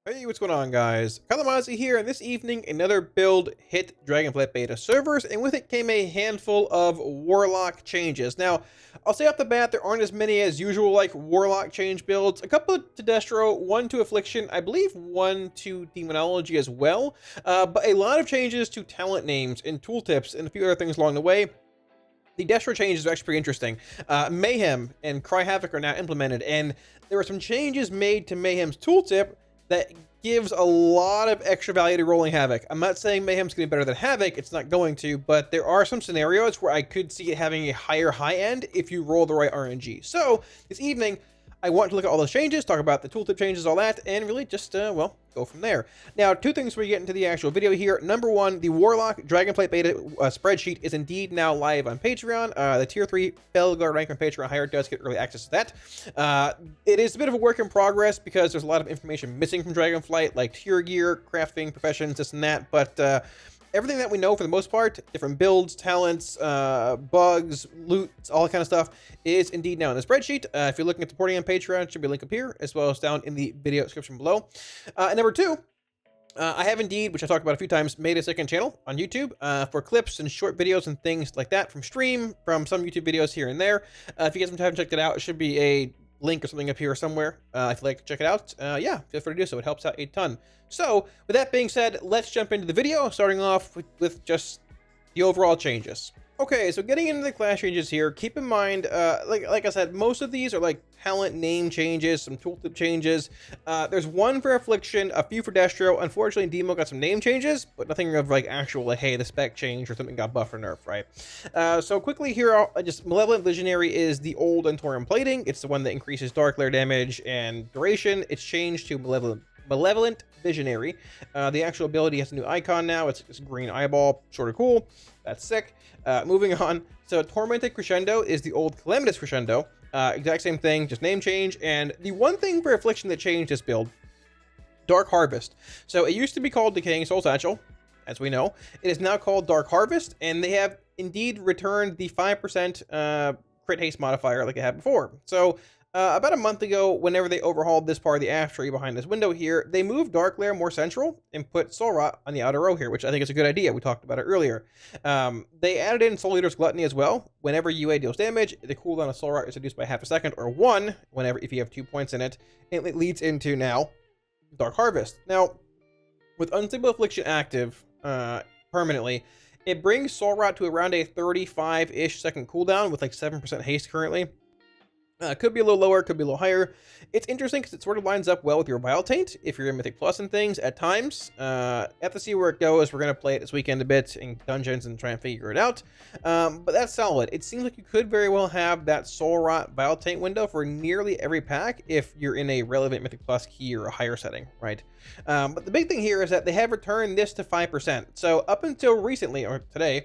Hey, what's going on, guys? Kalamazi here, and this evening another build hit Dragonflight beta servers, and with it came a handful of Warlock changes. Now, I'll say off the bat, there aren't as many as usual like Warlock change builds. A couple to Destro, one to Affliction, I believe one to Demonology as well, but a lot of changes to talent names and tooltips and a few other things along the way. The Destro changes are actually pretty interesting. Mayhem and Cry Havoc are now implemented, and there were some changes made to Mayhem's tooltip that gives a lot of extra value to rolling Havoc. I'm not saying Mayhem's going to be better than Havoc, it's not going to, but there are some scenarios where I could see it having a higher high end if you roll the right RNG. So, this evening, I want to look at all those changes, talk about the tooltip changes, all that, and really just, well, go from there. Now, two things before we get into the actual video here. Number one, the Warlock Dragonflight beta spreadsheet is indeed now live on Patreon. The Tier 3 Belguard rank on Patreon higher does get early access to that. It is a bit of a work in progress because there's a lot of information missing from Dragonflight, like tier gear, crafting, professions, this and that, but everything that we know for the most part, different builds, talents, bugs, loot, all that kind of stuff, is indeed now in the spreadsheet. If you're looking at supporting on Patreon, it should be a link up here, as well as down in the video description below. And number two, I have indeed, which I talked about a few times, made a second channel on YouTube for clips and short videos and things like that from stream, from some YouTube videos here and there. If you guys haven't checked it out, it should be a link or something up here somewhere. If you'd like to check it out, yeah, feel free to do so. It helps out a ton. So, with that being said, let's jump into the video, starting off with just the overall changes. Okay, so getting into the class changes here, keep in mind, like I said, most of these are like talent name changes, some tooltip changes. There's one for Affliction, a few for Destro. Unfortunately, Demo got some name changes, but nothing of like actual, like, hey, the spec changed or something got buffed or nerfed, right? So quickly here, just Malevolent Visionary is the old Antorium plating. It's the one that increases dark layer damage and duration. It's changed to Malevolent Visionary. The actual ability has a new icon now. It's a green eyeball, sort of cool. That's sick. Moving on. So Tormented Crescendo is the old Calamitous Crescendo. Exact same thing, just name change. And the one thing for Affliction that changed this build, Dark Harvest. So it used to be called Decaying Soul Satchel, as we know. It is now called Dark Harvest, and they have indeed returned the 5% crit haste modifier like they had before. So about a month ago, whenever they overhauled this part of the ash tree behind this window here, they moved Dark Lair more central and put Soul Rot on the outer row here, which I think is a good idea. We talked about it earlier. They added in Soul Eater's Gluttony as well. Whenever UA deals damage, the cooldown of Soul Rot is reduced by half a second, or 1, if you have 2 points in it. And it leads into now Dark Harvest. Now, with Unstable Affliction active permanently, it brings Soul Rot to around a 35-ish second cooldown with like 7% haste currently. Could be a little lower, could be a little higher. It's interesting because it sort of lines up well with your Vile Taint if you're in Mythic Plus and things at times. Have to see where it goes. We're going to play it this weekend a bit in dungeons and try and figure it out. But that's solid. It seems like you could very well have that Soul Rot Vile Taint window for nearly every pack if you're in a relevant Mythic Plus key or a higher setting, right? But the big thing here is that they have returned this to 5%. So up until recently, or today,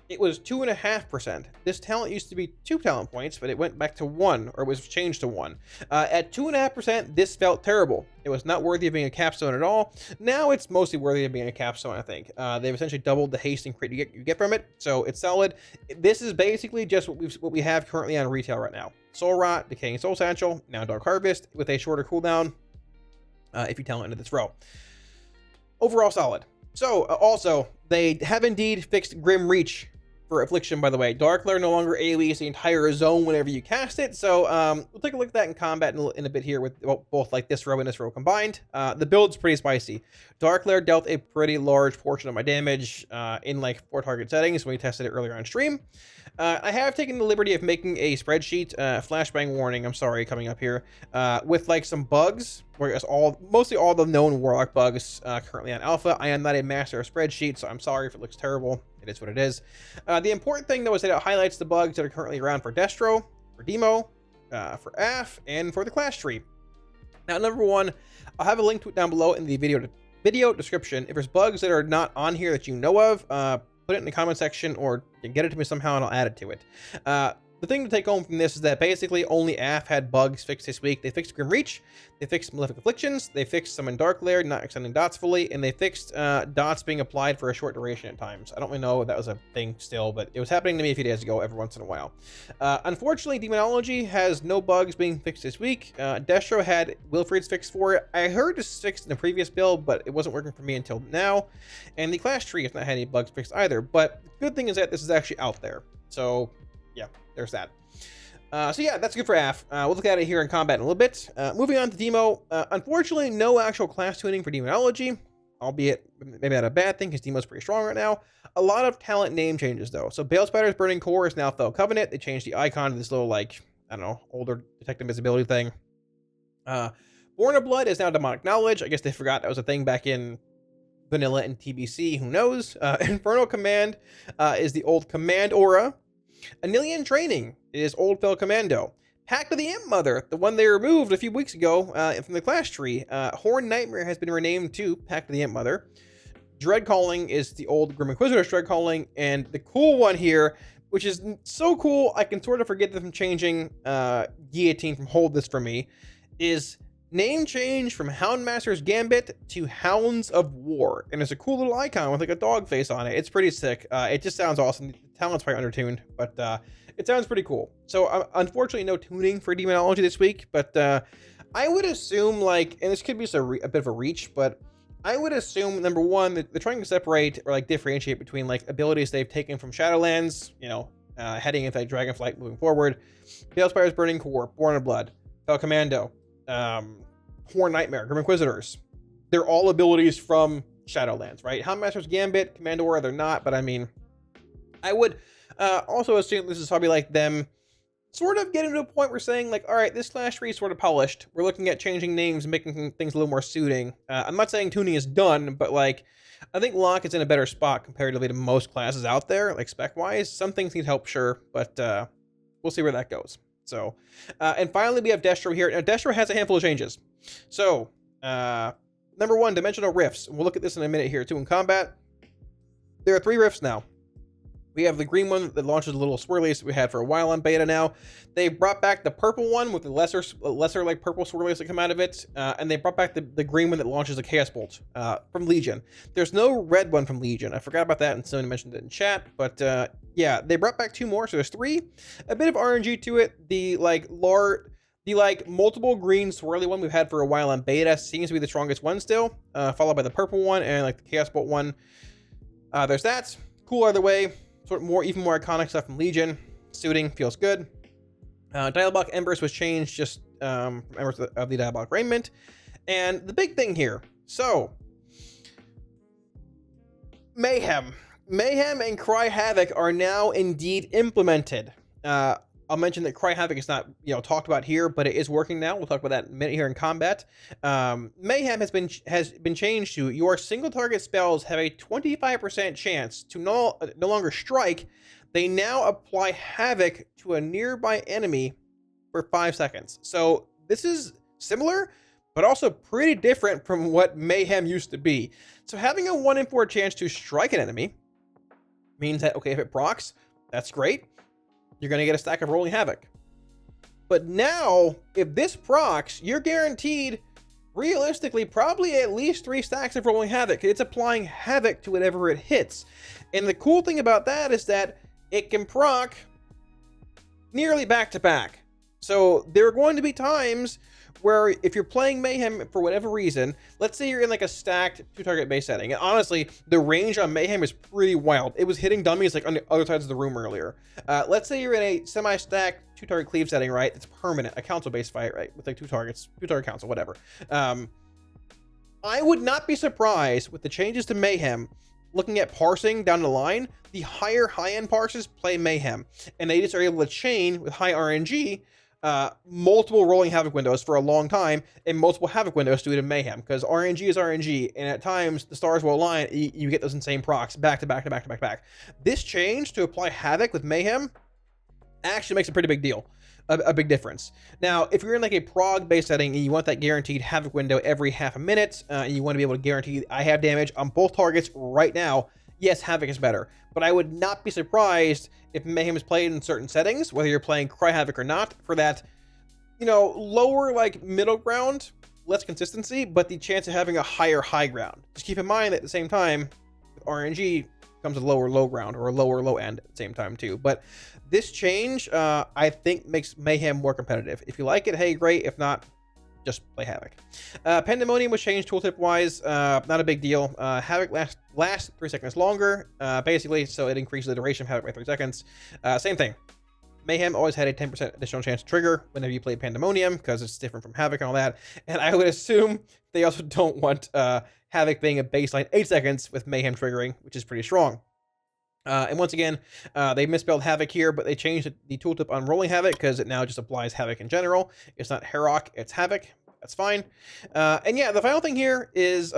it was 2.5%. This talent used to be 2 talent points, but it went back to 1, or it was changed to 1. At 2.5%, this felt terrible. It was not worthy of being a capstone at all. Now it's mostly worthy of being a capstone, I think. They've essentially doubled the haste and crit you get from it, so it's solid. This is basically just what we have currently on retail right now. Soul Rot, Decaying Soul Satchel, now Dark Harvest, with a shorter cooldown if you talent into this row. Overall solid. So, also, they have indeed fixed Grim Reach for Affliction, by the way. Dark Lair no longer AoEs the entire zone whenever you cast it, so we'll take a look at that in combat in a bit here with both like this row and this row combined. The build's pretty spicy. Dark Lair dealt a pretty large portion of my damage in like 4 target settings when we tested it earlier on stream. I have taken the liberty of making a spreadsheet, flashbang warning, I'm sorry, coming up here, with like some bugs, whereas mostly all the known Warlock bugs currently on Alpha. I am not a master of spreadsheet, so I'm sorry if it looks terrible. It is what it is. The important thing, though, is that it highlights the bugs that are currently around for Destro, for Demo, for Aff, and for the class tree. Now, number one, I'll have a link to it down below in the video description. If there's bugs that are not on here that you know of, put it in the comment section or get it to me somehow and I'll add it to it. the thing to take home from this is that basically only AF had bugs fixed this week. They fixed Grim Reach, they fixed Malefic Afflictions, they fixed Summon Dark Lair, not extending dots fully, and they fixed dots being applied for a short duration at times. I don't really know if that was a thing still, but it was happening to me a few days ago every once in a while. Unfortunately, Demonology has no bugs being fixed this week. Destro had Wilfrid's fixed for it. I heard this fixed in the previous build, but it wasn't working for me until now. And the Clash Tree has not had any bugs fixed either, but the good thing is that this is actually out there. So yeah, there's that. So yeah, that's good for AF. We'll look at it here in combat in a little bit. Moving on to Demo. Unfortunately, no actual class tuning for Demonology, albeit maybe not a bad thing because Demo's pretty strong right now. A lot of talent name changes though. So Bale Spider's Burning Core is now Fell Covenant. They changed the icon to this little, like, I don't know, older detect invisibility thing. Born of Blood is now Demonic Knowledge. I guess they forgot that was a thing back in Vanilla and TBC. Who knows? Infernal Command is the old Command Aura. Anilian Training is Old Fell Commando. Pact of the Imp Mother, the one they removed a few weeks ago from the Clash Tree. Horn Nightmare has been renamed to Pact of the Imp Mother. Dread Calling is the old Grim Inquisitor's Dread Calling. And the cool one here, which is so cool, I can sort of forget them changing Guillotine from Hold This For Me, is name change from Houndmaster's Gambit to Hounds of War. And it's a cool little icon with like a dog face on it. It's pretty sick. It just sounds awesome. The talent's probably undertuned, but it sounds pretty cool. So unfortunately, no tuning for Demonology this week, but I would assume, like, and this could be a bit of a reach, but I would assume, number one, that they're trying to separate or like differentiate between like abilities they've taken from Shadowlands, you know, heading into like Dragonflight moving forward. Balespire's Burning Core, Born of Blood, Fell Commando, Horn Nightmare, Grim Inquisitors. They're all abilities from Shadowlands, right? Houndmaster's Gambit, Commandora, they're not, but I mean, I would also assume this is probably like them sort of getting to a point where saying like, all right, this Clash Tree is sort of polished. We're looking at changing names and making things a little more suiting. I'm not saying tuning is done, but like, I think Locke is in a better spot comparatively to most classes out there, like spec-wise. Some things need help, sure, but we'll see where that goes. So, and finally, we have Destro here. Now, Destro has a handful of changes. So, number one, Dimensional Rifts. We'll look at this in a minute here, too, in combat. There are 3 rifts now. We have the green one that launches a little swirlies that we had for a while on beta now. They brought back the purple one with the lesser like purple swirlies that come out of it. And they brought back the green one that launches a Chaos Bolt from Legion. There's no red one from Legion. I forgot about that and someone mentioned it in chat. But yeah, they brought back 2 more. So there's 3. A bit of RNG to it. The multiple green swirly one we've had for a while on beta seems to be the strongest one still. Followed by the purple one and like the Chaos Bolt one. There's that. Cool either way. Sort of even more iconic stuff from Legion. Suiting feels good. Diabolic Embers was changed just from Embers of the Diabolic Raiment. And the big thing here. So, Mayhem and Cry Havoc are now indeed implemented. I'll mention that Cry Havoc is not, talked about here, but it is working now. We'll talk about that in a minute here in combat. Mayhem has been changed to your single target spells have a 25% chance to no longer strike. They now apply Havoc to a nearby enemy for 5 seconds. So this is similar, but also pretty different from what Mayhem used to be. So having a 1 in 4 chance to strike an enemy means that, okay, if it procs, that's great. You're going to get a stack of Rolling Havoc. But now, if this procs, you're guaranteed, realistically, probably at least 3 stacks of Rolling Havoc. It's applying Havoc to whatever it hits. And the cool thing about that is that it can proc nearly back-to-back. So there are going to be times where if you're playing Mayhem for whatever reason, let's say you're in like a stacked 2-target base setting. And honestly, the range on Mayhem is pretty wild. It was hitting dummies like on the other sides of the room earlier. Let's say you're in a semi-stacked 2-target cleave setting, right? It's permanent, a council-based fight, right? With like 2 targets, 2-target council, whatever. I would not be surprised with the changes to Mayhem. Looking at parsing down the line, the high-end parsers play Mayhem. And they just are able to chain with high RNG multiple Rolling Havoc windows for a long time and multiple Havoc windows to it in Mayhem, because RNG is RNG, and at times the stars will align. You get those insane procs back to back to back to back to back. This change to apply Havoc with Mayhem actually makes a pretty big deal, a big difference. Now, if you're in like a prog base setting and you want that guaranteed Havoc window every half a minute, and you want to be able to guarantee I have damage on both targets right now, yes, Havoc is better, but I would not be surprised if Mayhem is played in certain settings, whether you're playing Cry Havoc or not, for that, you know, lower, like, middle ground, less consistency, but the chance of having a higher high ground. Just keep in mind that at the same time, with RNG comes a lower low ground, or a lower low end at the same time too. But this change, I think, makes Mayhem more competitive. If you like it, hey, great. If not, just play Havoc. Pandemonium was changed tooltip-wise. Not a big deal. Havoc lasts 3 seconds longer, basically, so it increases the duration of Havoc by 3 seconds. Same thing. Mayhem always had a 10% additional chance to trigger whenever you play Pandemonium, because it's different from Havoc and all that. And I would assume they also don't want Havoc being a baseline 8 seconds with Mayhem triggering, which is pretty strong. And once again, they misspelled Havoc here, but they changed the tooltip on rolling Havoc because it now just applies Havoc in general. It's not Herok, it's Havoc. That's fine. And yeah, the final thing here is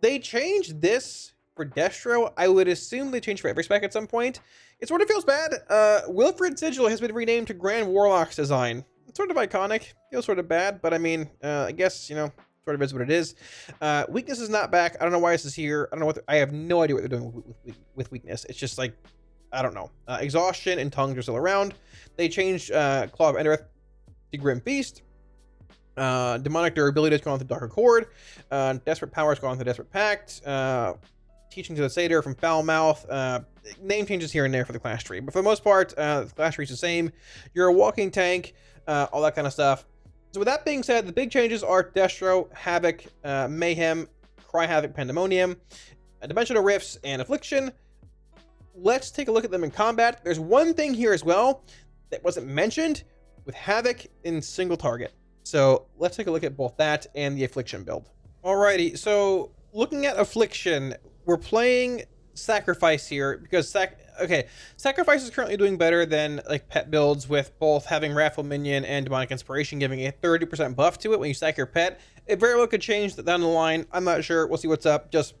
they changed this for Destro. I would assume they changed for every spec at some point. It sort of feels bad. Wilfred Sigil has been renamed to Grand Warlock's design. It's sort of iconic. Feels sort of bad, but I mean, I guess, you know, sort of is what it is. Weakness is not back. I don't know why this is here. I don't know what I have no idea what they're doing with weakness. It's just like, I don't know. Exhaustion and tongues are still around. They changed Claw of Endereth to Grim Beast. Demonic durability has gone to Dark Accord. Desperate power has gone to Desperate Pact. Teaching to the Satyr from Foul Mouth. Name changes here and there for the class tree, but for the most part, the class tree is the same. You're a walking tank, all that kind of stuff. So with that being said, the big changes are Destro, Havoc, Mayhem, Cry Havoc, Pandemonium, Dimensional Rifts, and Affliction. Let's take a look at them in combat. There's one thing here as well that wasn't mentioned with Havoc in single target. So let's take a look at both that and the Affliction build. Alrighty, so looking at Affliction, we're playing Sacrifice here because Sacrifice is currently doing better than like pet builds, with both having Wrathful Minion and Demonic Inspiration giving a 30% buff to it when you sack your pet. It very well could change that down the line. I'm not sure. We'll see what's up. Just,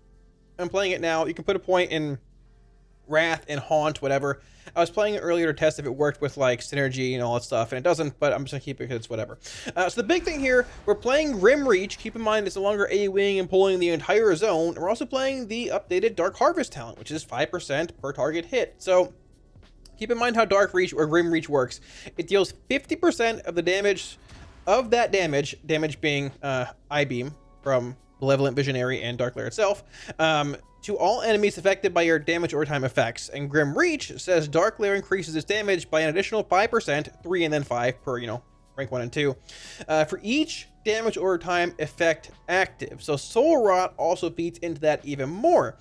I'm playing it now. You can put a point in Wrath and Haunt, whatever. I was playing it earlier to test if it worked with like synergy and all that stuff, and it doesn't, but I'm just gonna keep it because it's whatever. So the big thing here, we're playing Grim Reach. Keep in mind it's no longer AoEing and pulling the entire zone. And we're also playing the updated Dark Harvest talent, which is 5% per target hit. So keep in mind how Dark Reach or Grim Reach works. It deals 50% of the damage of that damage being I-Beam from Malevolent Visionary and Dark Lair itself, to all enemies affected by your damage or time effects. And Grim Reach says Dark Lair increases its damage by an additional 5%, 3 and then 5 per, you know, rank 1 and 2, for each damage or time effect active. So Soul Rot also feeds into that even more.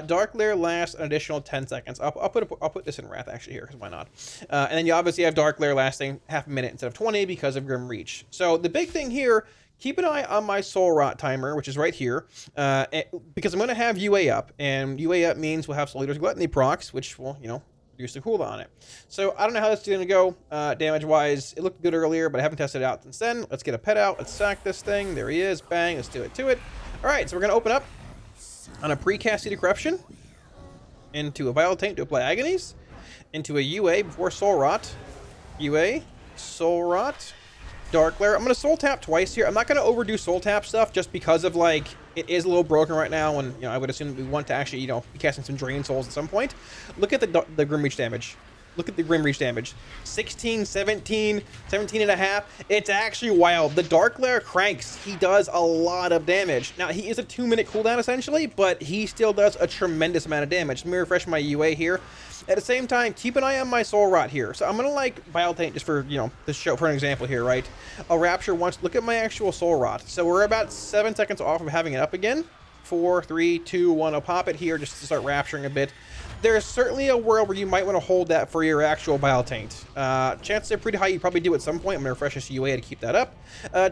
Dark Lair lasts an additional 10 seconds. I'll put this in Wrath actually here, because why not? And then you obviously have Dark Lair lasting half a minute instead of 20 because of Grim Reach. So the big thing here, keep an eye on my Soul Rot timer, which is right here, because I'm going to have UA up, and UA up means we'll have Soul Eater's Gluttony procs, which will, you know, reduce the cooldown on it. So I don't know how this is going to go damage-wise. It looked good earlier, but I haven't tested it out since then. Let's get a pet out. Let's sack this thing. There he is. Bang. Let's do it to it. All right, so we're going to open up on a precast Seed of Corruption into a Vile Taint to apply Agonies, into a UA before Soul Rot. UA, Soul Rot, Dark Lair. I'm going to Soul Tap twice here. I'm not going to overdo Soul Tap stuff just because of, like, it is a little broken right now, and, you know, I would assume we want to actually, you know, be casting some Drain Souls at some point. Look at the Grim Reach damage. Look at the Grim Reach damage. 16, 17, 17 and a half. It's actually wild. The Dark Lair cranks. He does a lot of damage. Now, he is a 2-minute cooldown, essentially, but he still does a tremendous amount of damage. Let me refresh my UA here. At the same time, keep an eye on my Soul Rot here. So I'm going to, like, Vile Taint just for, you know, this show, for an example here, right? I'll Rapture once. Look at my actual Soul Rot. So we're about 7 seconds off of having it up again. 4, 3, 2, 1. I'll pop it here just to start rapturing a bit. There's certainly a world where you might want to hold that for your actual Vile Taint. Chances are pretty high you probably do at some point. I'm going to refresh this UA to keep that up.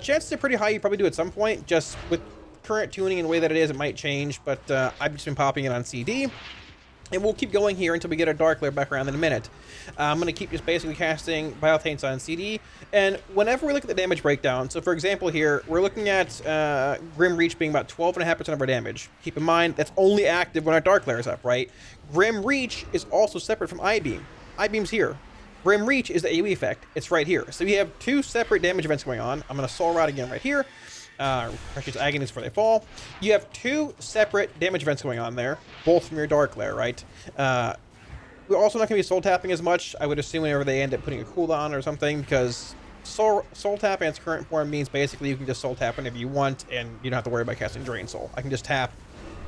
Chances are pretty high you probably do at some point. Just with current tuning and the way that it is, it might change. But I've just been popping it on CD. And we'll keep going here until we get our Dark Lair back around in a minute. I'm going to keep just basically casting Vile Taints on CD. And whenever we look at the damage breakdown, so for example here, we're looking at Grim Reach being about 12.5% of our damage. Keep in mind, that's only active when our Dark Lair is up, right? Grim Reach is also separate from I-Beam. I-Beam's here. Grim Reach is the AoE effect. It's right here. So we have 2 separate damage events going on. I'm going to Soul Rot again right here. Precious Agonies before they fall. You have 2 separate damage events going on there, both from your Dark Lair, right? We're also not going to be soul tapping as much. I would assume whenever they end up putting a cooldown or something, because soul tap in its current form means basically you can just soul tap whenever you want, and you don't have to worry about casting Drain Soul. I can just tap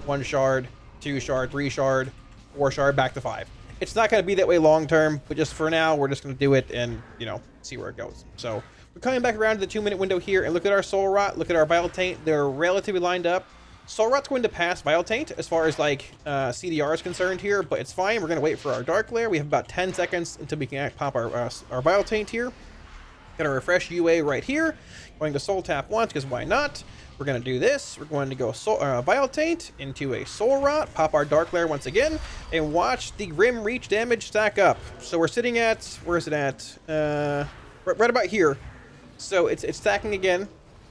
1 shard, 2 shard, 3 shard, 4 shard, back to 5. It's not going to be that way long term, but just for now, we're just going to do it and, you know, see where it goes. So we're coming back around to the 2-minute window here, and look at our Soul Rot, look at our Vile Taint. They're relatively lined up. Soul Rot's going to pass Vile Taint as far as like CDR is concerned here, but it's fine. We're going to wait for our Dark Lair. We have about 10 seconds until we can pop our Vile Taint here. Gonna refresh UA right here. Going to Soul Tap once, because why not? We're going to do this. We're going to go Vile Taint into a Soul Rot, pop our Dark Lair once again, and watch the Grim Reach damage stack up. So we're sitting at, where is it at? Right about here. So it's stacking again.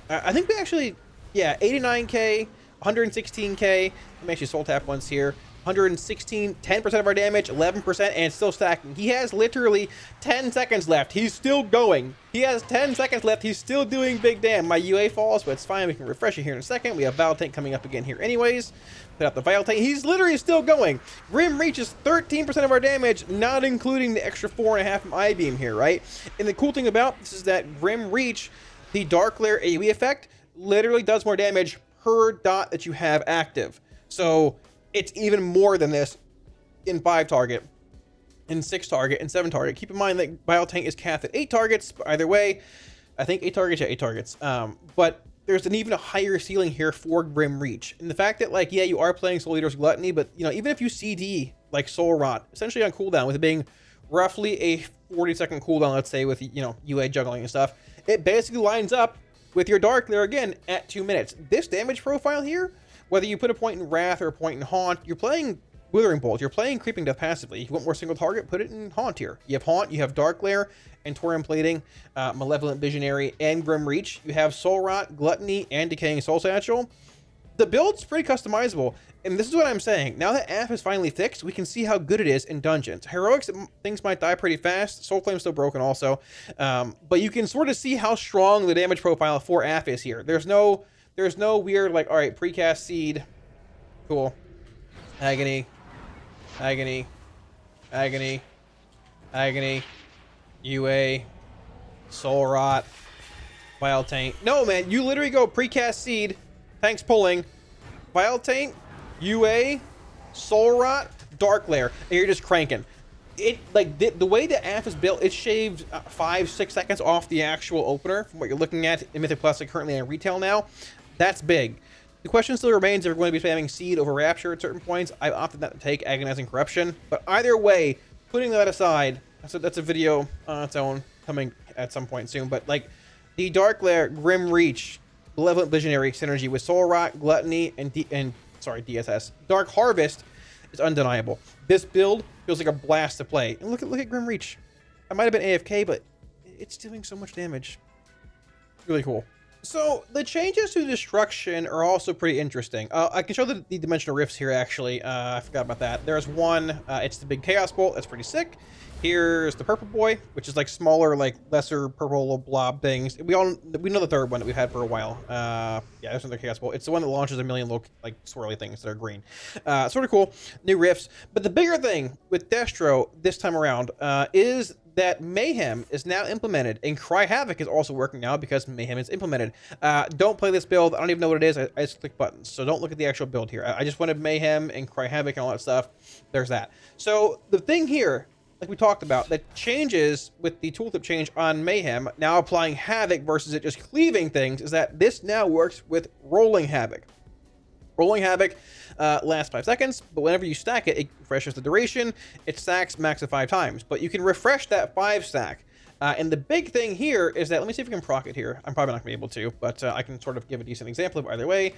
I think we actually, yeah, 89k, 116k. Let me actually Soul Tap once here. 116, 10% of our damage, 11%, and it's still stacking. He has literally 10 seconds left. He's still going. He has 10 seconds left. He's still doing big damn. My UA falls, but it's fine. We can refresh it here in a second. We have Vile Taint coming up again here anyways. Put out the Vile Taint. He's literally still going. Grim Reach is 13% of our damage, not including the extra 4.5 from I-Beam here, right? And the cool thing about this is that Grim Reach, the Dark Lair AoE effect, literally does more damage per dot that you have active. So it's even more than this in 5 target, in 6 target, and 7 target. Keep in mind that Vile Taint is capped at 8 targets. But either way, I think 8 targets, yeah, 8 targets. But there's an even higher ceiling here for Grim Reach. And the fact that, like, yeah, you are playing Soul Eater's Gluttony, but, you know, even if you CD, like, Soul Rot, essentially on cooldown, with it being roughly a 40-second cooldown, let's say, with, you know, UA juggling and stuff, it basically lines up with your Dark Lair again at 2 minutes. This damage profile here, whether you put a point in Wrath or a point in Haunt, you're playing Withering Bolt, you're playing Creeping Death passively. If you want more single target, put it in Haunt here. You have Haunt, you have Dark Lair, and Torium Plating, Malevolent Visionary, and Grim Reach. You have Soul Rot, Gluttony, and Decaying Soul Satchel. The build's pretty customizable, and this is what I'm saying. Now that Aff is finally fixed, we can see how good it is in dungeons. Heroics, things might die pretty fast. Soul Flame's still broken also, but you can sort of see how strong the damage profile for Aff is here. There's no weird, like, all right, precast seed, cool, agony, agony, agony, agony, UA, Soul Rot, Vile Taint. No, man, you literally go precast seed, tanks pulling, Vile Taint, UA, Soul Rot, Dark Lair, and you're just cranking. It, like, the way the Aff is built, it shaved 5-6 seconds off the actual opener from what you're looking at in Mythic Plus, like, currently in retail now. That's big. The question still remains if we're going to be spamming Seed over Rapture at certain points. I've opted not to take Agonizing Corruption, but either way, putting that aside, that's a video on its own coming at some point soon, but, like, the Dark Lair, Grim Reach, Malevolent Visionary synergy with Soul Rot, Gluttony, and DSS, Dark Harvest is undeniable. This build feels like a blast to play. And look at Grim Reach. I might have been AFK, but it's doing so much damage. Really cool. So the changes to destruction are also pretty interesting. I can show the dimensional rifts here, actually. I forgot about that. There's one, it's the big Chaos Bolt. That's pretty sick. Here's the Purple Boy, which is like smaller, like lesser purple little blob things. We know the third one that we've had for a while. Yeah, there's another Chaos Bolt. It's the one that launches a million little, like, swirly things that are green. Sort of cool. New rifts. But the bigger thing with Destro this time around is that Mayhem is now implemented, and Cry Havoc is also working now because Mayhem is implemented. Don't play this build. I don't even know what it is. I just click buttons, so don't look at the actual build here. I just wanted Mayhem and Cry Havoc and all that stuff. There's that. So the thing here, like we talked about, that changes with the tooltip change on Mayhem, now applying Havoc versus it just cleaving things, is that this now works with Rolling Havoc. Rolling Havoc lasts 5 seconds, but whenever you stack it, it refreshes the duration. It stacks max of 5 times, but you can refresh that 5 stack. And the big thing here is that, let me see if we can proc it here. I'm probably not going to be able to, but I can sort of give a decent example of either way.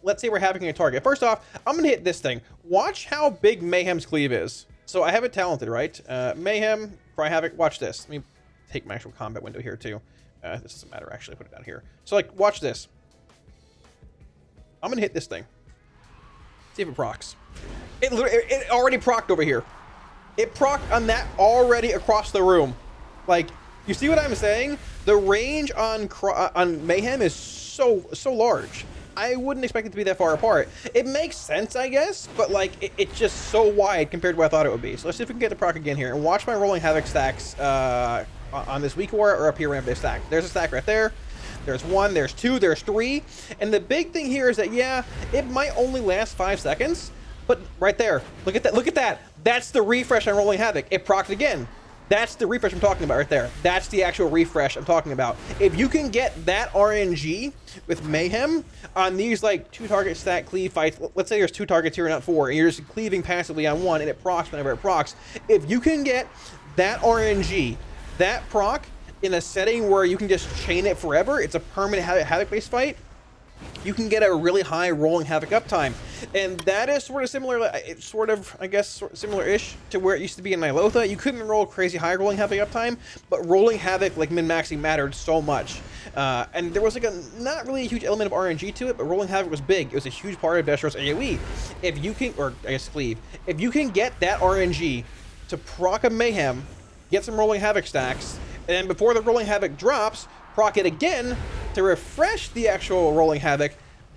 Let's say we're having a target. First off, I'm going to hit this thing. Watch how big Mayhem's cleave is. So I have it talented, right? Mayhem, Cry Havoc, watch this. Let me take my actual combat window here too. This doesn't matter, actually. Put it down here. So, like, watch this. I'm going to hit this thing. See if it procs. It already procced over here. It procced on that already across the room. Like, you see what I'm saying? The range on Mayhem is so large. I wouldn't expect it to be that far apart. It makes sense, I guess, but like it's just so wide compared to what I thought it would be. So let's see if we can get the proc again here and watch my rolling havoc stacks on this weak aura or up here ramp this stack. There's a stack right there. There's 1, there's 2, there's 3. And the big thing here is that, yeah, it might only last 5 seconds, but right there, look at that, look at that. That's the refresh on rolling havoc. It procced again. That's the refresh I'm talking about right there. That's the actual refresh I'm talking about. If you can get that RNG with Mayhem on these like 2 target stack cleave fights, let's say there's 2 targets here and not 4, and you're just cleaving passively on 1 and it procs whenever it procs. If you can get that RNG, that proc in a setting where you can just chain it forever, it's a permanent havoc based fight, you can get a really high rolling havoc uptime. And that is sort of similar, it's sort of, I guess, similar-ish to where it used to be in Nilotha. You couldn't roll crazy high rolling havoc uptime, but rolling havoc, like min-maxing, mattered so much. And there was like not really a huge element of RNG to it, but rolling havoc was big. It was a huge part of Destro's AoE. If you can, or I guess cleave, if you can get that RNG to proc a Mayhem, get some rolling havoc stacks, and then before the rolling havoc drops, proc it again to refresh the actual rolling havoc,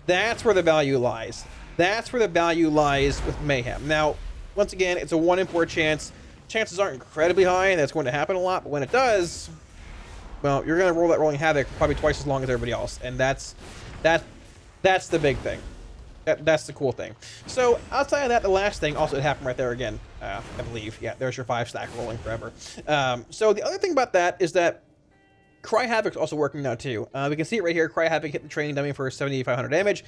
that's where the value lies. That's where the value lies with Mayhem. Now, once again, it's a 1 in 4 chance. Chances aren't incredibly high, and that's going to happen a lot, but when it does, well, you're going to roll that rolling havoc probably twice as long as everybody else, and that's the big thing. That's the cool thing. So outside of that, the last thing also happened right there again, I believe. Yeah, there's your 5 stack rolling forever. So the other thing about that is that Cry Havoc's also working now too. We can see it right here. Cry Havoc hit the training dummy for 7,500 damage.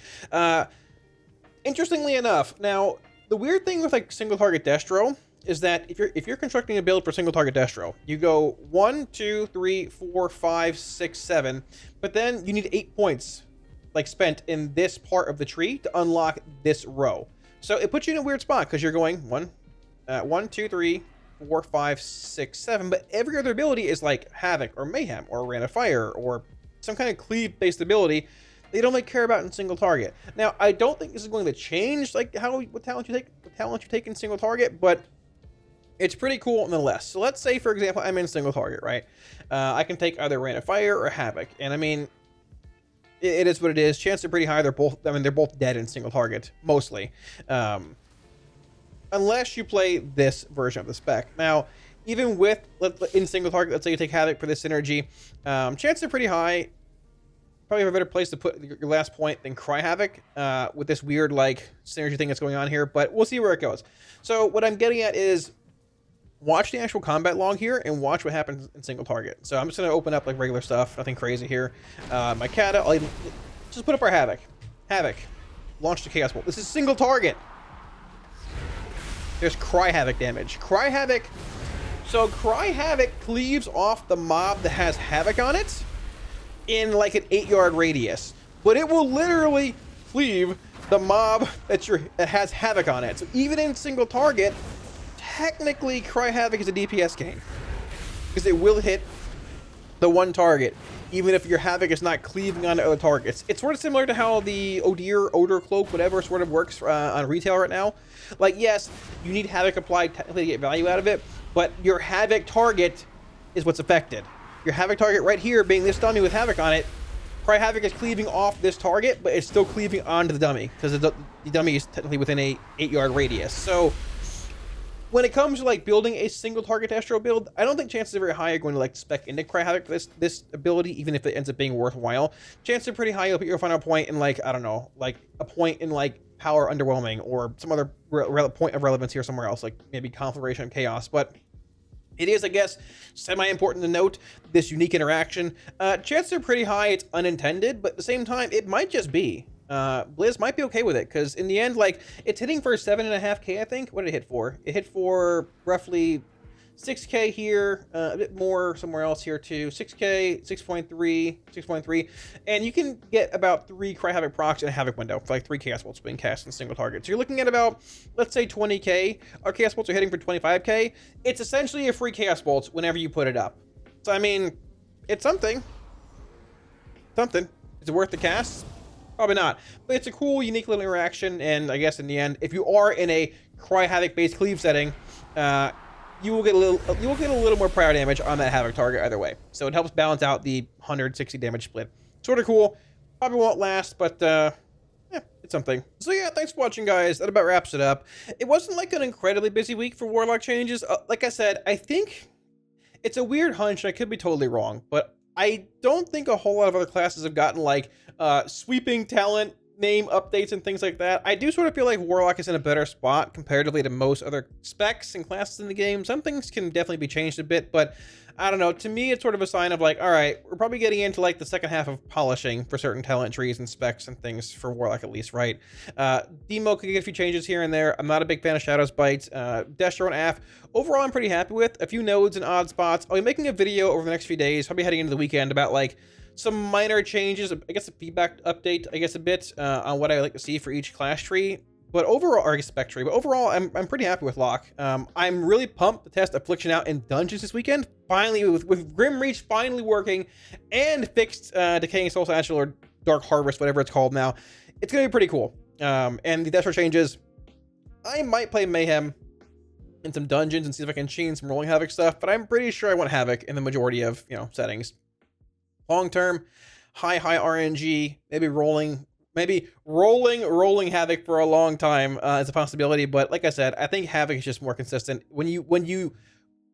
Interestingly enough, now the weird thing with like single target Destro is that if you're constructing a build for single target Destro, you go 1, 2, 3, 4, 5, 6, 7, but then you need 8 points like spent in this part of the tree to unlock this row. So it puts you in a weird spot because you're going 1, 2, 3, 4, 5, 6, 7, but every other ability is like Havoc or Mayhem or Rand of Fire or some kind of cleave-based ability they don't really care about in single target. Now, I don't think this is going to change like what talent you take in single target, but it's pretty cool nonetheless. So let's say, for example, I'm in single target, right? I can take either Rand of Fire or Havoc, and I mean, it is what it is. Chances are pretty high. They're both dead in single target mostly. Unless you play this version of the spec. Now, even with in single target, let's say you take Havoc for this synergy, chances are pretty high. Probably have a better place to put your last point than Cry Havoc with this weird like synergy thing that's going on here, but we'll see where it goes. So what I'm getting at is watch the actual combat log here and watch what happens in single target. So I'm just going to open up like regular stuff, nothing crazy here. My Kata, I'll even just put up our Havoc. Havoc, launch the Chaos Bolt. This is single target. There's Cry Havoc damage. Cry Havoc. So Cry Havoc cleaves off the mob that has Havoc on it in like an 8-yard radius, but it will literally cleave the mob that has Havoc on it. So even in single target, technically Cry Havoc is a DPS game because it will hit the one target even if your Havoc is not cleaving onto other targets. It's sort of similar to how the Odor Cloak, whatever, sort of works on retail right now. Like, yes, you need Havoc applied technically to get value out of it, but your Havoc target is what's affected. Your Havoc target right here being this dummy with Havoc on it, Cry Havoc is cleaving off this target, but it's still cleaving onto the dummy because the dummy is technically within a 8-yard radius. So when it comes to like building a single target Destro build, I don't think chances are very high you're going to like spec into Cry Havoc for this ability, even if it ends up being worthwhile. Chances are pretty high you'll put your final point in like, I don't know, like a point in like Power Underwhelming or some other point of relevance here somewhere else, like maybe Conflagration of Chaos. But it is, I guess, semi-important to note this unique interaction. Chances are pretty high it's unintended, but at the same time, it might just be. Blizz might be okay with it, because in the end, like, it's hitting for 7.5k, I think. What did it hit for? It hit for roughly 6k here, a bit more somewhere else here too. 6k, 6.3, 6.3, and you can get about 3 Cry Havoc procs in a Havoc window for like 3 Chaos Bolts being cast in single target. So you're looking at about, let's say 20k. Our Chaos Bolts are hitting for 25k. It's essentially a free Chaos Bolts whenever you put it up. So I mean, it's something. Something. Is it worth the cast? Probably not. But it's a cool, unique little interaction, and I guess in the end, if you are in a Cry Havoc based cleave setting, you will get a little more prior damage on that Havoc target either way. So it helps balance out the 160 damage split. Sort of cool. Probably won't last, but yeah, it's something. So yeah, thanks for watching, guys. That about wraps it up. It wasn't like an incredibly busy week for Warlock Changes. Like I said, I think it's a weird hunch, and I could be totally wrong, but I don't think a whole lot of other classes have gotten like sweeping talent name updates and things like that. I do sort of feel like Warlock is in a better spot comparatively to most other specs and classes in the game. Some things can definitely be changed a bit, but I don't know. To me, it's sort of a sign of like, all right, we're probably getting into like the second half of polishing for certain talent trees and specs and things for Warlock at least, right? Demo could get a few changes here and there. I'm not a big fan of Shadow's Bite. Destro and Aff, overall, I'm pretty happy with. A few nodes and odd spots. I'll be making a video over the next few days, probably heading into the weekend, about like some minor changes, I guess a feedback update, I guess a bit on what I like to see for each class tree. But overall, or spec tree, but overall, I'm pretty happy with Locke. I'm really pumped to test Affliction out in dungeons this weekend. Finally, with Grim Reach finally working and fixed Decaying Soul Satchel or Dark Harvest, whatever it's called now. It's gonna be pretty cool. And the Destro changes, I might play Mayhem in some dungeons and see if I can chain some rolling Havoc stuff, but I'm pretty sure I want Havoc in the majority of, you know, settings. Long term, high RNG, maybe rolling Havoc for a long time is a possibility. But like I said, I think Havoc is just more consistent. When you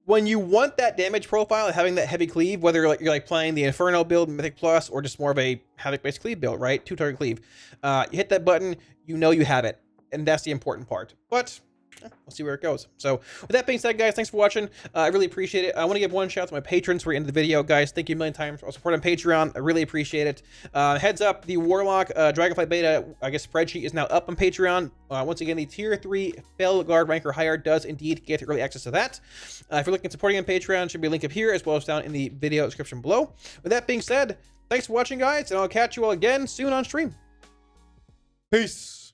want that damage profile, having that heavy cleave, whether you're like playing the Inferno build, Mythic Plus, or just more of a Havoc based cleave build, right? 2-target cleave. You hit that button, you know you have it, and that's the important part. But we'll see where it goes. So with that being said, guys, thanks for watching. I really appreciate it. I want to give one shout out to my patrons for the end of the video, guys. Thank you a million times for support on Patreon. I really appreciate it. Heads up, the Warlock Dragonflight beta, I guess, spreadsheet is now up on Patreon. Once again, the tier 3 Fel Guard rank or higher does indeed get early access to that. If you're looking at supporting on Patreon, should be a link up here as well as down in the video description below. With that being said, thanks for watching, guys, and I'll catch you all again soon on stream. Peace.